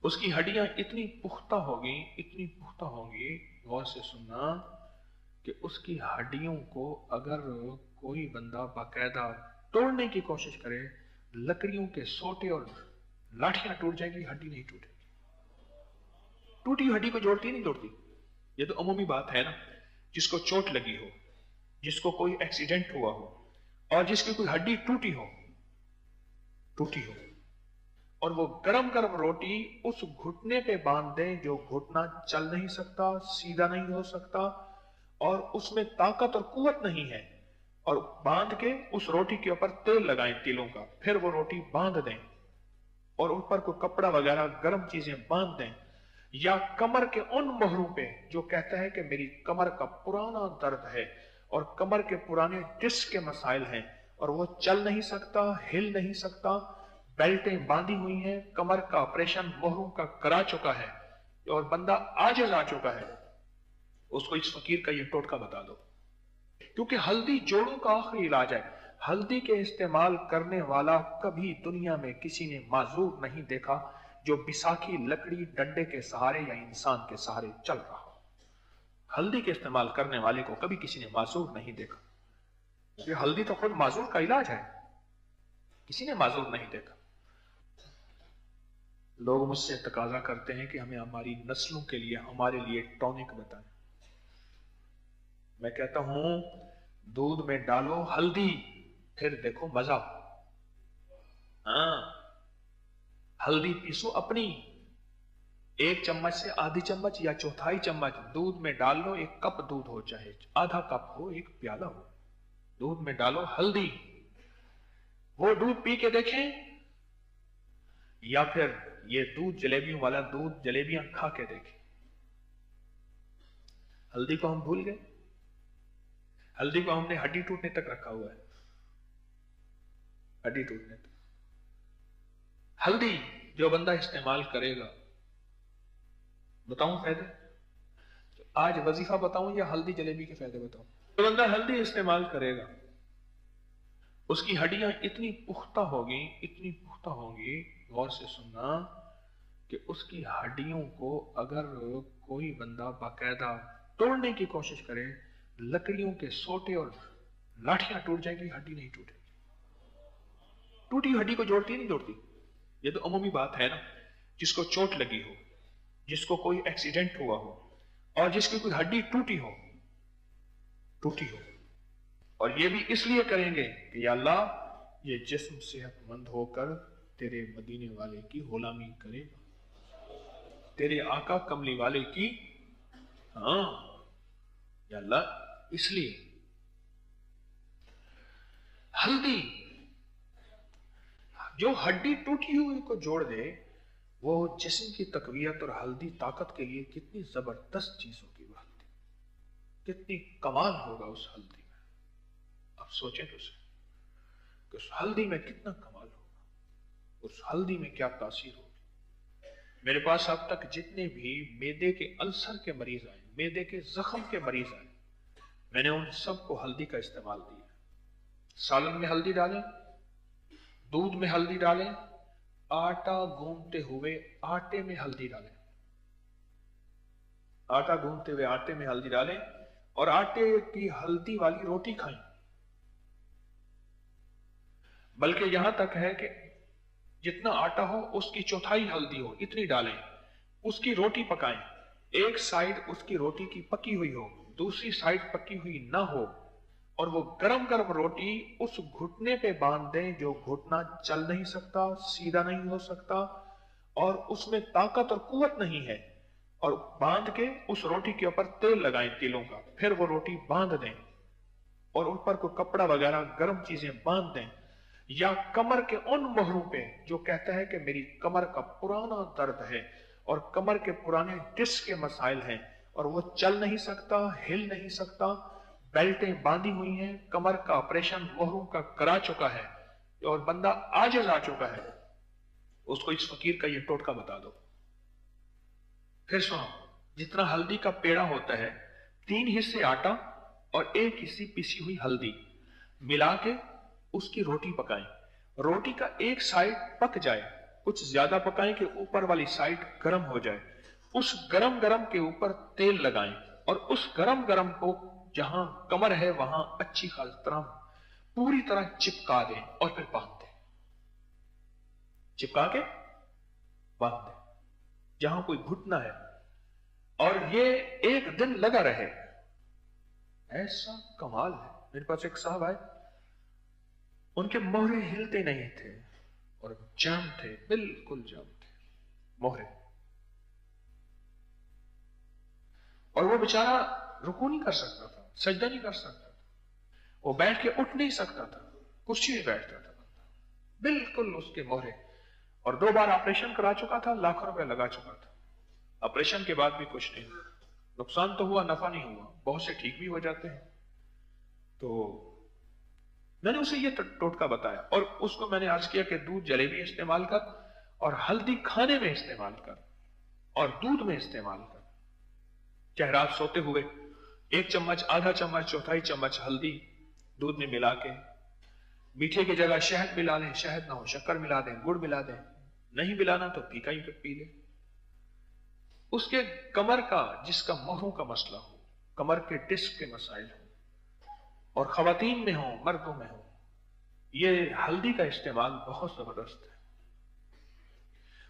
उसकी हड्डियां इतनी पुख्ता होंगी, गौर से सुनना, कि उसकी हड्डियों को अगर कोई बंदा बाकायदा तोड़ने की कोशिश करे, लकड़ियों के सोटे और लाठियां टूट जाएंगी, हड्डी नहीं टूटेगी। टूटी हड्डी को जोड़ती नहीं तोड़ती। ये तो अमूमी बात है ना। जिसको चोट लगी हो, जिसको कोई एक्सीडेंट हुआ हो, और जिसकी कोई हड्डी टूटी हो, और वो गरम गरम रोटी उस घुटने पे बांध दें जो घुटना चल नहीं सकता, सीधा नहीं हो सकता, और उसमें ताकत और कुव्वत नहीं है, और बांध के उस रोटी के ऊपर तेल लगाएं तिलों का, फिर वो रोटी बांध दें और ऊपर कोई कपड़ा वगैरह गर्म चीजें बांध दें, या कमर के उन मोहरों पे जो कहता है कि मेरी कमर का पुराना दर्द है और कमर के पुराने डिस्क के मसाइल हैं और वो चल नहीं सकता, हिल नहीं सकता, बेल्टें बांधी हुई हैं, कमर का ऑपरेशन मोहरों का करा चुका है और बंदा आजिज आ चुका है, उसको इस फकीर का ये टोटका बता दो। क्योंकि हल्दी जोड़ों का आखिरी इलाज है। हल्दी के इस्तेमाल करने वाला कभी दुनिया में किसी ने माजूर नहीं देखा जो बिसाखी लकड़ी डंडे के सहारे या इंसान के सहारे चल रहा हो। हल्दी के इस्तेमाल करने वाले को कभी किसी ने माजूर नहीं देखा। ये हल्दी तो खुद माजूर का इलाज है, किसी ने माजूर नहीं देखा। लोग मुझसे तकाजा करते हैं कि हमें हमारी नस्लों के लिए, हमारे लिए टॉनिक बताएं। मैं कहता हूं दूध में डालो हल्दी, फिर देखो मजा। हल्दी पीसो अपनी, 1 चम्मच से आधी चम्मच या चौथाई चम्मच दूध में डाल लो। 1 कप दूध हो, चाहे आधा कप हो, 1 प्याला हो, दूध में डालो हल्दी। वो दूध पी के देखें, या फिर ये दूध जलेबियों वाला दूध जलेबियां खा के देखें। हल्दी को हम भूल गए। हल्दी को हमने हड्डी टूटने तक रखा हुआ है, हड्डी टूटने तक। हल्दी जो बंदा इस्तेमाल करेगा, बताऊं फायदे? तो आज वजीफा बताऊं या हल्दी जलेबी के फायदे बताऊं? जो बंदा हल्दी इस्तेमाल करेगा, उसकी हड्डियां इतनी पुख्ता होंगी, गौर से सुनना, कि उसकी हड्डियों को अगर कोई बंदा बाकायदा तोड़ने की कोशिश करे, लकड़ियों के सोटे और लाठियां टूट जाएंगी, हड्डी नहीं टूटेगी। टूटी हड्डी को जोड़ती नहीं तोड़ती। ये तो अमूमी बात है ना। जिसको चोट लगी हो, जिसको कोई एक्सीडेंट हुआ हो, और जिसकी कोई हड्डी टूटी हो, और ये भी इसलिए करेंगे कि या अल्लाह, ये जिस्म सेहतमंद होकर तेरे मदीने वाले की गुलामी करेगा, तेरे आका कमली वाले की। या अल्लाह, इसलिए हल्दी जो हड्डी टूटी हुई को जोड़ दे, वो जिस्म की तकवीयत, और हल्दी ताकत के लिए कितनी जबरदस्त चीज होगी। वो हल्दी कितनी कमाल होगा उस हल्दी में। अब सोचें तो सही कि उस हल्दी में कितना कमाल होगा, उस हल्दी में क्या तासीर होगी। मेरे पास अब तक जितने भी मेदे के अल्सर के मरीज आए, मेदे के जख्म के मरीज आए, मैंने उन सबको हल्दी का इस्तेमाल दिया। सालन में हल्दी डालें, दूध में हल्दी डालें, आटा गूंथते हुए आटे में हल्दी डालें, आटा गूंथते हुए आटे में हल्दी डालें, और आटे की हल्दी वाली रोटी खाएं। बल्कि यहां तक है कि जितना आटा हो उसकी चौथाई हल्दी हो, इतनी डालें। उसकी रोटी पकाएं, एक साइड उसकी रोटी की पकी हुई हो, दूसरी साइड पकी हुई ना हो, और वो गरम गरम रोटी उस घुटने पे बांध दें जो घुटना चल नहीं सकता, सीधा नहीं हो सकता, और उसमें ताकत और कुव्वत नहीं है, और बांध के उस रोटी के ऊपर तेल लगाएं तिलों का, फिर वो रोटी बांध दें और ऊपर कोई कपड़ा वगैरह गर्म चीजें बांध दें, या कमर के उन मोहरों पे जो कहता है कि मेरी कमर का पुराना दर्द है और कमर के पुराने डिस्क के मसाइल हैं और वो चल नहीं सकता, हिल नहीं सकता, बेल्टें बांधी हुई हैं, कमर का ऑपरेशन मोहरों का करा चुका है और बंदा आजिज आ चुका है, उसको इस फकीर का ये टोटका बता दो। फिर सुनो, जितना हल्दी का पेड़ा होता है, 3 हिस्से आटा और 1 हिस्सी पिसी हुई हल्दी मिला के उसकी रोटी पकाएं। रोटी का एक साइड पक जाए कुछ ज्यादा पकाएं कि ऊपर वाली साइड गर्म हो जाए। उस गरम गरम के ऊपर तेल लगाएं और उस गरम गरम को जहां कमर है वहां अच्छी खासी तरह पूरी तरह चिपका दें और फिर बांध दें। चिपका के बांध दें जहां कोई घुटना है, और ये एक दिन लगा रहे। ऐसा कमाल है। मेरे पास एक साहब आए, उनके मोहरे हिलते नहीं थे और जाम थे, बिल्कुल जाम थे मोहरे, और वो बेचारा रुकू नहीं कर सकता था, सजदा नहीं कर सकता था, वो बैठ के उठ नहीं सकता था, कुर्सी में बैठता था, बिल्कुल उसके मोहरे। और 2 बार ऑपरेशन करा चुका था, लाखों रुपए लगा चुका था। ऑपरेशन के बाद भी कुछ नहीं, नुकसान तो हुआ, नफा नहीं हुआ। बहुत से ठीक भी हो जाते हैं। तो मैंने उसे ये टोटका बताया और उसको मैंने अर्ज किया कि दूध जलेबी इस्तेमाल कर और हल्दी खाने में इस्तेमाल कर और दूध में इस्तेमाल कर। चाहे रात सोते हुए 1 चम्मच, आधा चम्मच, चौथाई चम्मच हल्दी दूध में मिला के, मीठे की जगह शहद मिला लें, शहद ना हो शक्कर मिला दें, गुड़ मिला दें, नहीं मिलाना तो फीका ही पी लें। उसके कमर का, जिसका मोहरों का मसला हो, कमर के डिस्क के मसाइल हो, और खवातीन में हो, मर्दों में हो, ये हल्दी का इस्तेमाल बहुत जबरदस्त है।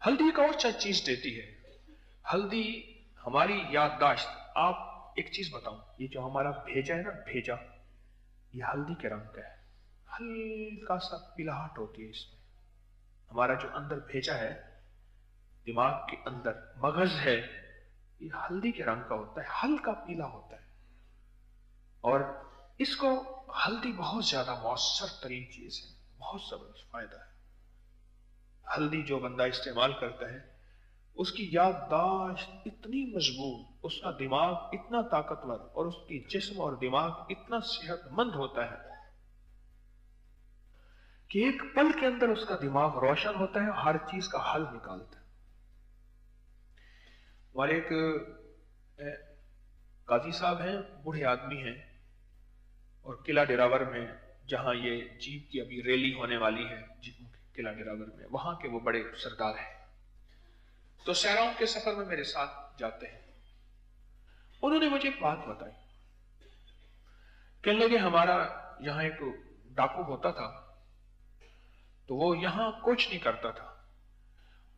हल्दी एक और चीज देती है। हल्दी हमारी याददाश्त, आप एक चीज बताऊं, ये जो हमारा भेजा है ना, भेजा, ये हल्दी के रंग का है, हल्का सा पिलाहट होती है इसमें। हमारा जो अंदर भेजा है, दिमाग के अंदर मगज है, ये हल्दी के रंग का होता है, हल्का पीला होता है। और इसको हल्दी बहुत ज्यादा मौसर तरीन चीज है, बहुत जबरदस्त फायदा है। हल्दी जो बंदा इस्तेमाल करता है, उसकी याददाश्त इतनी मजबूत, उसका दिमाग इतना ताकतवर और उसकी जिस्म और दिमाग इतना सेहतमंद होता है कि एक पल के अंदर उसका दिमाग रोशन होता है, हर चीज का हल निकालता है। हमारे एक काजी साहब हैं, बूढ़े आदमी हैं, और किला डिरावर में, जहां ये जीप की अभी रैली होने वाली है किला डिरावर में, वहां के वो बड़े सरदार हैं। तो सहराओं के सफर में मेरे साथ जाते हैं। उन्होंने मुझे एक बात बताई, कहने लगे हमारा यहां एक डाकू होता था, तो वो यहां कुछ नहीं करता था।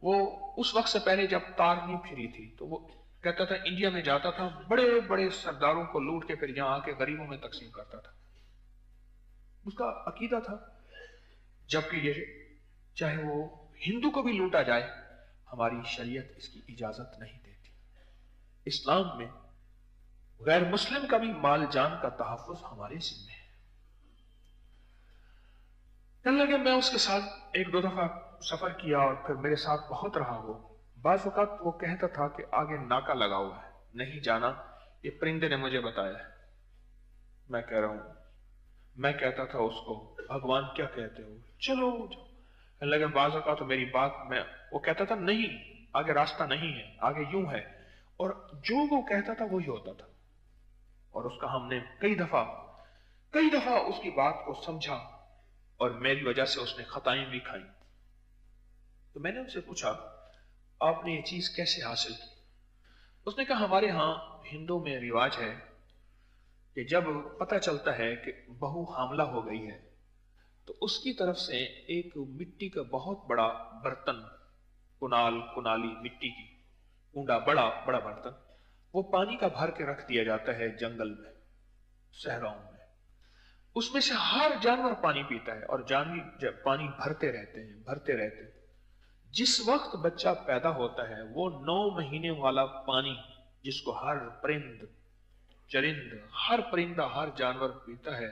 वो उस वक्त से पहले जब तार नहीं फिरी थी, तो वो कहता था इंडिया में जाता था, बड़े बड़े सरदारों को लूट के फिर यहां आके गरीबों में तकसीम करता था। उसका अकीदा था, जबकि ये चाहे वो हिंदू को भी लूटा जाए, हमारी शरीयत इसकी इजाजत नहीं देती। इस्लाम में गैर मुस्लिम का भी माल जान का तहफ्फुज हमारे जिम्मे है। कहने लगे मैं उसके साथ 1-2 दफा सफर किया और फिर मेरे साथ बहुत रहा। वो बाज़ वक़्त वो कहता था कि आगे नाका लगा हुआ है, नहीं जाना, ये परिंदे ने मुझे बताया है। मैं कह रहा हूं, मैं कहता था उसको भगवान क्या कहते हो, चलो जाओ। कहने लगे बाज़ वक़्त तो मेरी बात में, वो कहता था नहीं, आगे रास्ता नहीं है, आगे यूं है, और जो वो कहता था वही होता था। और उसका हमने कई दफा उसकी बात को समझा और मेरी वजह से उसने खताएं भी खाई। तो मैंने उनसे पूछा आपने ये चीज कैसे हासिल की? उसने कहा हमारे यहाँ हिंदू में रिवाज है कि जब पता चलता है कि बहू हामला हो गई है, तो उसकी तरफ से एक मिट्टी का बहुत बड़ा बर्तन, कुनाली मिट्टी की कूंडा, बड़ा बड़ा बर्तन, वो पानी का भर के रख दिया जाता है जंगल में, सहराओं में। उसमें से हर जानवर पानी पीता है और जानवर जब पानी भरते रहते हैं। जिस वक्त बच्चा पैदा होता है, वो 9 महीने वाला पानी जिसको हर चरिंद, हर परिंदा, हर जानवर पीता है,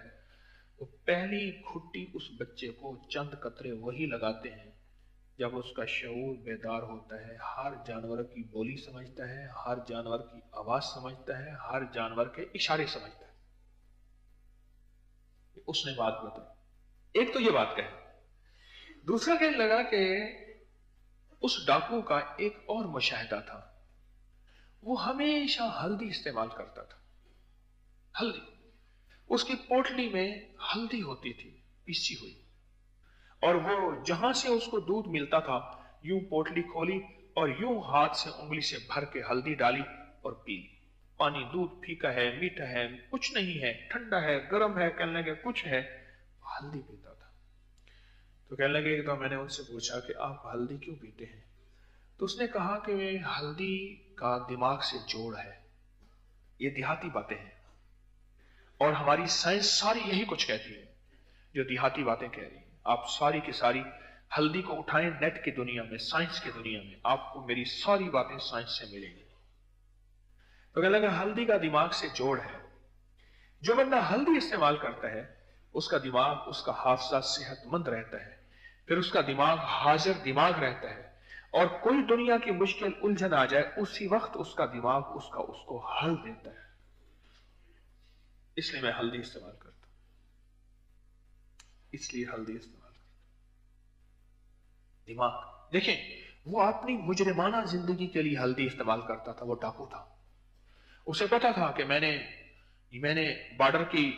वो पहली घुट्टी उस बच्चे को चंद कतरे वही लगाते हैं जब उसका शऊर बेदार होता है, हर जानवर की बोली समझता है, हर जानवर की आवाज समझता है, हर जानवर के इशारे समझता है। उसने बात बताई। एक तो ये बात कही, दूसरा कहने लगा कि उस डाकू का एक और मुशाहिदा था, वो हमेशा हल्दी इस्तेमाल करता था। हल्दी, उसकी पोटली में हल्दी होती थी पिसी हुई, और वो जहां से उसको दूध मिलता था यूं पोटली खोली और यूं हाथ से उंगली से भर के हल्दी डाली और पी ली। पानी दूध फीका है, मीठा है, कुछ नहीं है, ठंडा है, गर्म है, कहने लगे कुछ है, हल्दी पीता था। तो कहने लगे, तो मैंने उनसे पूछा कि आप हल्दी क्यों पीते हैं? तो उसने कहा कि हल्दी का दिमाग से जोड़ है। ये देहाती बातें हैं और हमारी साइंस सारी यही कुछ कहती है जो देहाती बातें कह रही है। आप सारी की सारी हल्दी को उठाएं नेट की दुनिया में, साइंस की दुनिया में, आपको मेरी सारी बातें साइंस से मिलेंगी। तो कहने लगा हल्दी का दिमाग से जोड़ है। जो बंदा हल्दी इस्तेमाल करता है उसका दिमाग, उसका हाफजा सेहतमंद रहता है, फिर उसका दिमाग हाजिर दिमाग रहता है, और कोई दुनिया की मुश्किल उलझन आ जाए उसी वक्त उसका दिमाग उसको हल देता है। इसलिए मैं हल्दी इस्तेमाल करता हूं, इसलिए हल्दी इस्तेमाल करता हूं। दिमाग देखें, वो अपनी मुजरिमाना जिंदगी के लिए हल्दी इस्तेमाल करता था। वो डाकू था, उसे पता था कि मैंने बॉर्डर की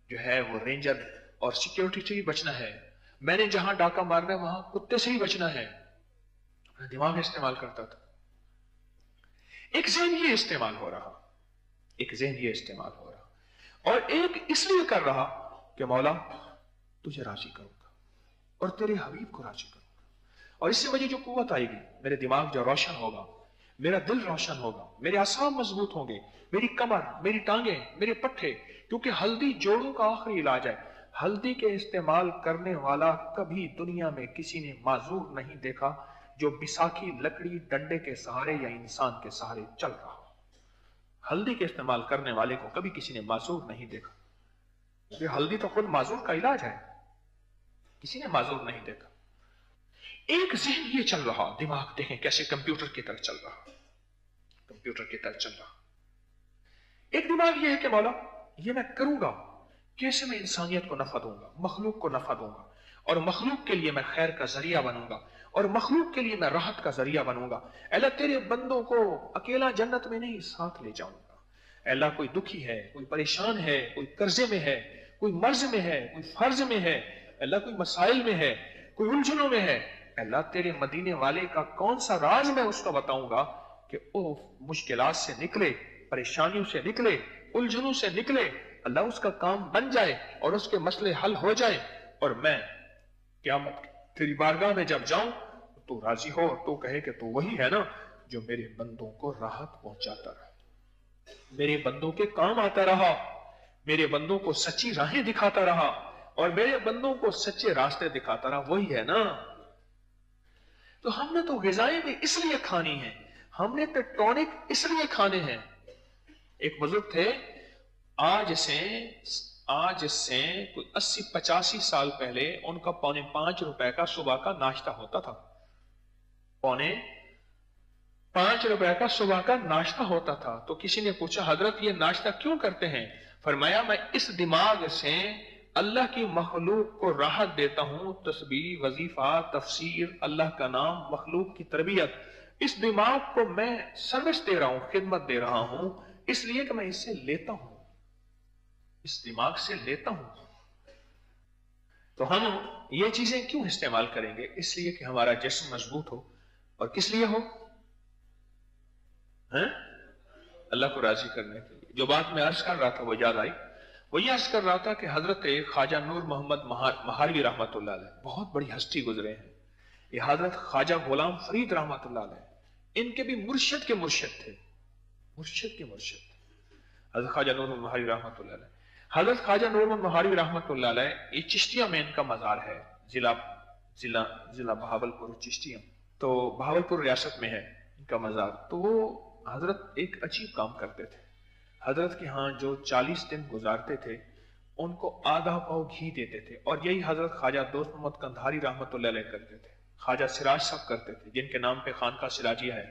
जो है वो रेंजर और सिक्योरिटी से ही बचना है, मैंने जहां डाका मारना है वहां कुत्ते से ही बचना है। अपना दिमाग इस्तेमाल करता था। एक ज़हन ये इस्तेमाल हो रहा, एक ज़हन ये इस्तेमाल हो रहा, और एक इसलिए कर रहा कि मौला तुझे राजी करूंगा और तेरे हबीब को राजी करूंगा, और इससे मुझे जो कुव्वत आएगी, मेरे दिमाग जो रोशन होगा, मेरा दिल रोशन होगा, मेरे आसाम मजबूत होंगे, मेरी कमर, मेरी टांगें, मेरे पट्टे, क्योंकि हल्दी जोड़ों का आखिरी इलाज है। हल्दी के इस्तेमाल करने वाला कभी दुनिया में किसी ने माजूर नहीं देखा जो बिसाखी लकड़ी डंडे के सहारे या इंसान के सहारे चल रहा हो। हल्दी के इस्तेमाल करने वाले को कभी किसी ने माजूर नहीं देखा। ये हल्दी तो खुद माजूर का इलाज है, किसी ने माजूर नहीं देखा। एक ज़हन ये चल रहा, दिमाग देखें कैसे कंप्यूटर की तरह चल रहा, कंप्यूटर की तरह चल रहा। एक दिमाग ये है कि मौला ये मैं करूंगा कैसे, मैं इंसानियत को नफा दूंगा, मखलूक को नफा दूंगा, और मखलूक के लिए मैं खैर का जरिया बनूंगा, और मखलूक के लिए मैं राहत का जरिया बनूंगा। अल्लाह तेरे बंदों को अकेला जन्नत में नहीं साथ ले जाऊंगा। अल्लाह कोई दुखी है, कोई परेशान है, कोई कर्जे में है, कोई मर्ज में है, कोई फर्ज में है, अल्लाह कोई मसाइल में है, कोई उलझनों में है, अल्लाह तेरे मदीने वाले का कौन सा राज मैं उसको बताऊंगा कि वो मुश्किलात से निकले, परेशानियों से निकले, उलझनों से निकले, अल्लाह उसका काम बन जाए और उसके मसले हल हो जाए, और मैं क़यामत तेरी बारगाह में जब जाऊं तो राजी हो, तो कहे कि तू वही है ना जो मेरे बंदों को राहत पहुंचाता रहा, मेरे बंदों के काम आता रहा, मेरे बंदों को सच्ची राहें दिखाता रहा, और मेरे बंदों को सच्चे रास्ते दिखाता रहा, वही है ना। तो हमने तो ग़िज़ाएं भी इसलिए खानी है, हमने तो टॉनिक इसलिए खाने हैं। एक बुजुर्ग थे, आज से कोई 80-85 साल पहले उनका 4.5 रुपए का सुबह का नाश्ता होता था। 4.5 रुपए का सुबह का नाश्ता होता था। तो किसी ने पूछा, हजरत ये नाश्ता क्यों करते हैं? फरमाया, मैं इस दिमाग से अल्लाह की मखलूक को राहत देता हूं, तस्बीह, वजीफा, तफसीर, अल्लाह का नाम, मखलूक की तरबियत, इस दिमाग को मैं सर्विस दे रहा हूं, खिदमत दे रहा हूं, इसलिए कि मैं इससे लेता हूं, इस दिमाग से लेता हूं। तो हम ये चीजें क्यों इस्तेमाल करेंगे? इसलिए कि हमारा जिस्म मजबूत हो। और किस लिए हो? हैं? अल्लाह को राजी करने के लिए। जो बात मैं अर्ज कर रहा था वो याद आई। वो ये अर्ज कर रहा था कि हजरत ख्वाजा नूर मोहम्मद महारवी रहमतुल्लाह अलैह बहुत बड़ी हस्ती गुजरे हैं। ये हजरत ख्वाजा गुलाम फरीद रहमतुल्लाह अलैह, इनके भी मुर्शिद के मुर्शिद थे, मुर्शिद के मुर्शिद हजरत ख्वाजा नूर मोहम्मद महारवी रहमतुल्लाह अलैह। हजरत ख्वाजा नूर मोहम्मद महारवी रहमतुल्लाह अलैह, ये चिश्तिया में इनका मजार है, जिला बहावलपुर चिश्तिया, तो बहावलपुर रियासत में है इनका मजार। तो वो हजरत एक अजीब काम करते थे। हजरत के यहाँ जो 40 दिन गुजारते थे उनको आधा पाव घी देते थे, और यही हजरत ख्वाजा दोस्त मोहम्मद कंधारी रहमतुल्लाह अलैह करते थे, ख्वाजा सिराज साहब करते थे, जिनके नाम पे खानका सिराजिया है।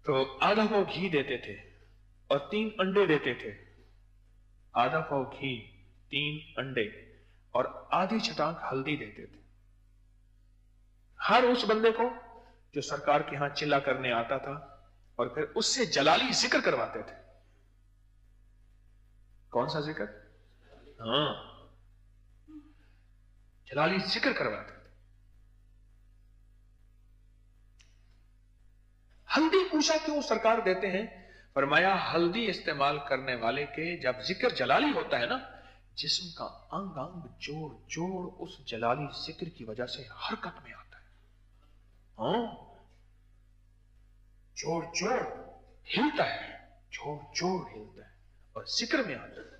तो आधा पाव घी देते थे और 3 अंडे देते थे, आधा पाव घी, 3 अंडे और आधी चटाक हल्दी देते थे हर उस बंदे को जो सरकार के यहां चिल्ला करने आता था, और फिर उससे जलाली जिक्र करवाते थे। कौन सा जिक्र? हाँ, जलाली जिक्र करवाते थे। हल्दी पूछा क्यों सरकार देते हैं? फरमाया हल्दी इस्तेमाल करने वाले के जब जिक्र जलाली होता है ना, जिस्म का अंग अंग जोड़ जोड़ उस जलाली जिक्र की वजह से हरकत में आता है। हाँ, जोड़ जोड़ हिलता है, जोड़ जोड़ हिलता है और जिक्र में आता है।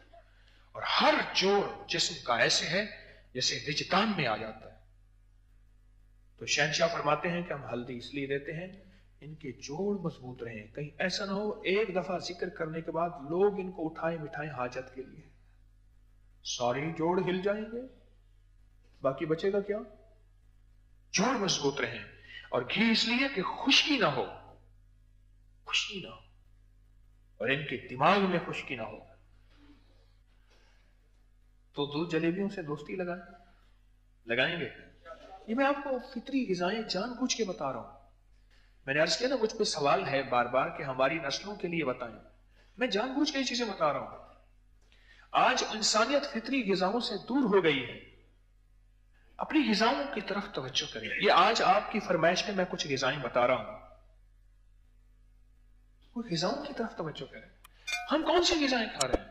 और हर जोड़ जिस्म का ऐसे है जैसे विजदान में आ जाता है। तो शहंशाह फरमाते हैं कि हम हल्दी इसलिए देते हैं इनके जोड़ मजबूत रहे, कहीं ऐसा ना हो एक दफा जिक्र करने के बाद लोग इनको उठाए मिठाए हाजत के लिए, सारे जोड़ हिल जाएंगे, बाकी बचेगा क्या? जोड़ मजबूत रहे। और घी इसलिए कि खुश्की ना हो, खुश्की ना हो, और इनके दिमाग में खुश्की ना हो। तो दूध जलेबियों से दोस्ती लगाएंगे। ये मैं आपको फितरी ग़िज़ाएं जानबूझ के बता रहा हूं। मैंने अर्ज किया ना, मुझ पे सवाल है बार बार कि हमारी नस्लों के लिए बताएं। मैं जानबूझ के ये चीजें बता रहा हूं। आज इंसानियत फितरी ग़िज़ाओं से दूर हो गई है। अपनी ग़िज़ाओं की तरफ तवज्जो करें। ये आज आपकी फरमाइश में मैं कुछ ग़िज़ाएं बता रहा हूं, वो ग़िज़ाओं की तरफ तवज्जो करें। हम कौन सी ग़िज़ाएं खा रहे हैं?